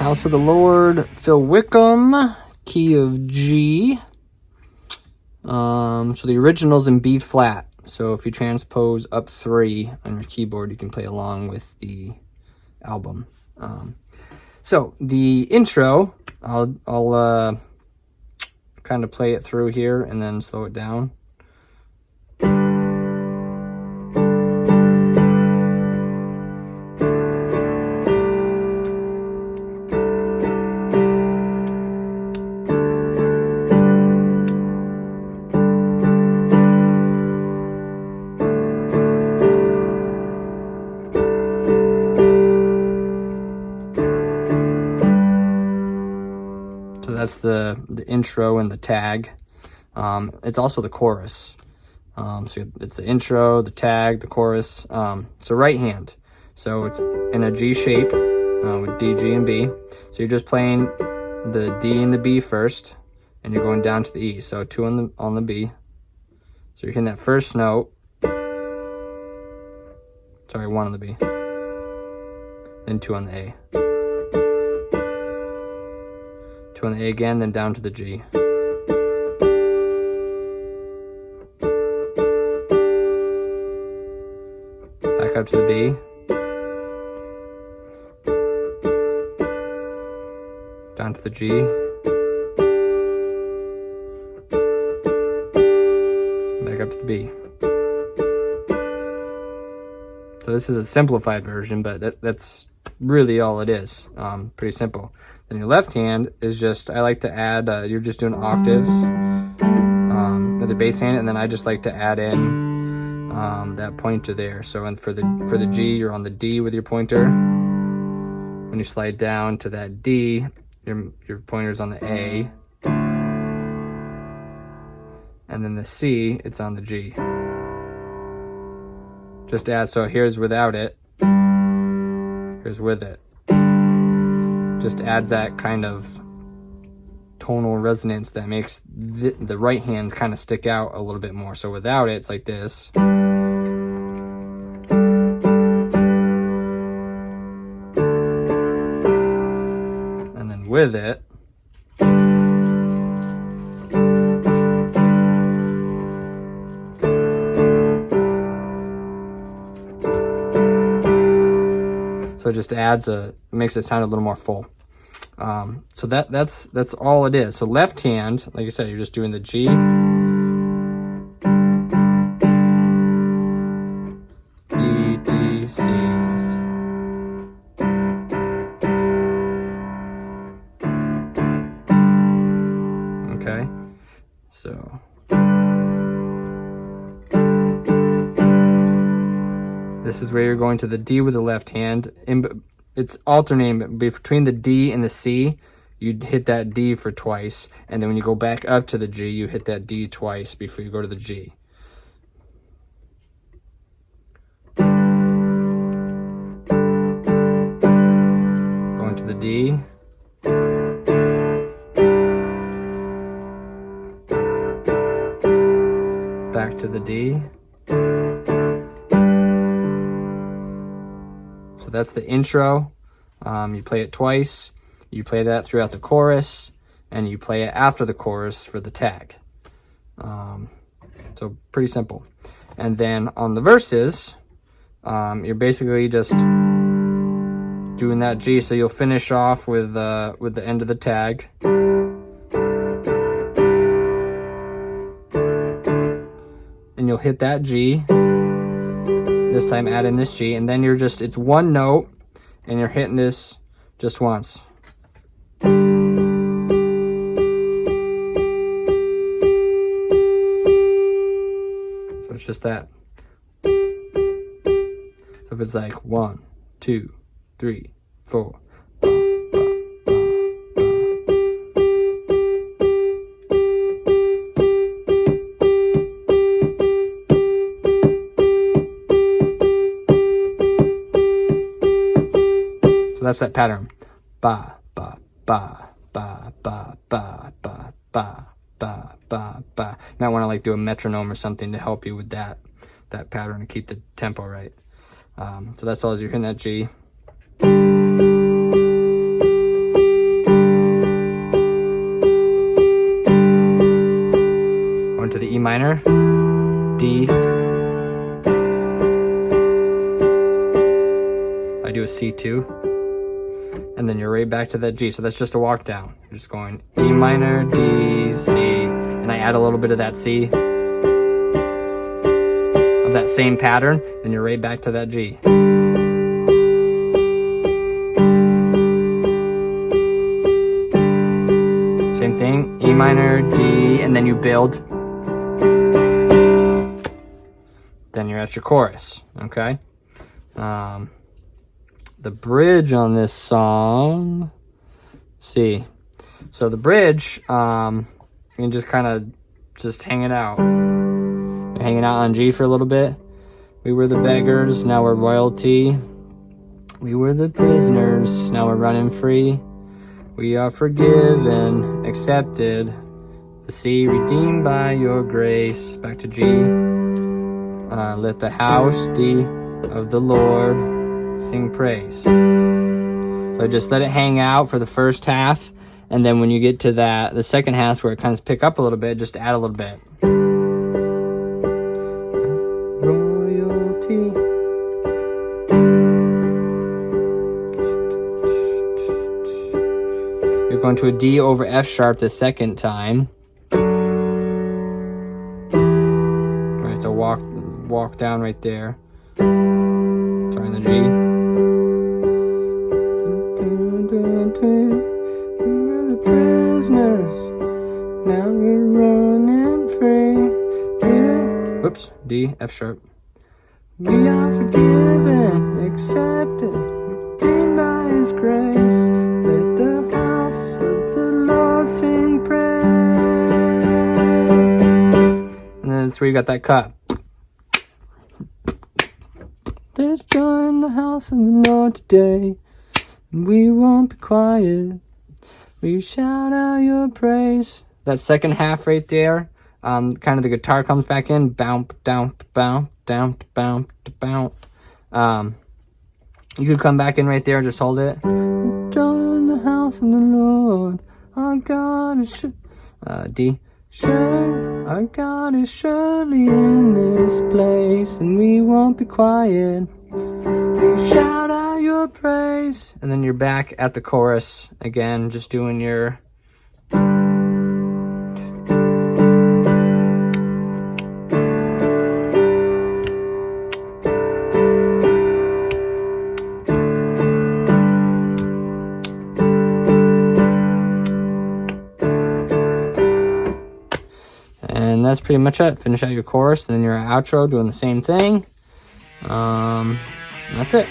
House of the Lord, Phil Wickham, key of G. So the original's in B flat. So if you transpose up 3 on your keyboard, you can play along with the album. So the intro, I'll kind of play it through here and then slow it down. So that's the intro and the tag. It's also the chorus. So it's the intro, the tag, the chorus. So right hand. So it's in a G shape with D, G, and B. So you're just playing the D and the B first, and you're going down to the E. So 2 on the B. So you're hitting that first note. Sorry, 1 on the B. Then 2 on the A. 2 on the A again, then down to the G. Back up to the B. Down to the G. Back up to the B. So this is a simplified version, but that's really all it is. Pretty simple. Then your left hand is just, I like to add, you're just doing octaves with the bass hand, and then I just like to add in that pointer there. So for the G, you're on the D with your pointer. When you slide down to that D, your pointer's on the A. And then the C, it's on the G. Just add, so here's without it, here's with it. Just adds that kind of tonal resonance that makes the right hand kind of stick out a little bit more. So without it, it's like this. And then with it, so it just adds makes it sound a little more full. So that's all it is. So left hand, like I said, you're just doing the G, D, D, C. Okay, so this is where you're going to the D with the left hand. It's alternating between the D and the C. You'd hit that D for twice, and then when you go back up to the G, you hit that D twice before you go to the G. Going to the D. Back to the D. So that's the intro. You play it twice. You play that throughout the chorus, and you play it after the chorus for the tag. So pretty simple. And then on the verses, you're basically just doing that G. So you'll finish off with the end of the tag. And you'll hit that G. This time add in this G, and then it's 1 note, and you're hitting this just once. So it's just that. So if it's like 1, 2, 3, 4. So that's that pattern. Ba, ba, ba, ba, ba, ba, ba, ba, ba, ba, ba. You might want to like do a metronome or something to help you with that pattern and keep the tempo right. So that's all as you're hitting that G. going to the E minor, D. I do a C2, and then you're right back to that G. So that's just a walk down. You're just going E minor, D, C, and I add a little bit of that C, of that same pattern, then you're right back to that G. Same thing, E minor, D, and then you build. Then you're at your chorus, okay? The bridge on this song, see. So the bridge, you can just kind of just hang it out. You're hanging out on G for a little bit. We were the beggars, now we're royalty. We were the prisoners, now we're running free. We are forgiven, accepted. The C, redeemed by your grace. Back to G. Let the house, D, of the Lord sing praise. So just let it hang out for the first half, and then when you get to the second half where it kind of pick up a little bit, just add a little bit. Royalty. You're going to a D over F sharp the second time. Right, so walk down right there. Trying the G. We were the prisoners, now we're running free. Whoops, D, F sharp. We are forgiven, accepted, redeemed by His grace. Let the house of the Lord sing praise. And then that's where you got that cut. There's joy in the house of the Lord today, and we won't be quiet. We shout out your praise. That second half right there, kind of the guitar comes back in, bounce, down, bounce, down, bounce, bounce. You could come back in right there, just hold it. Joy in the house of the Lord, our God is D. Sure, our God is surely in this place, and we won't be quiet. We shout out your praise. And then you're back at the chorus again, just doing your... And that's pretty much it. Finish out your chorus, and then your outro doing the same thing. That's it.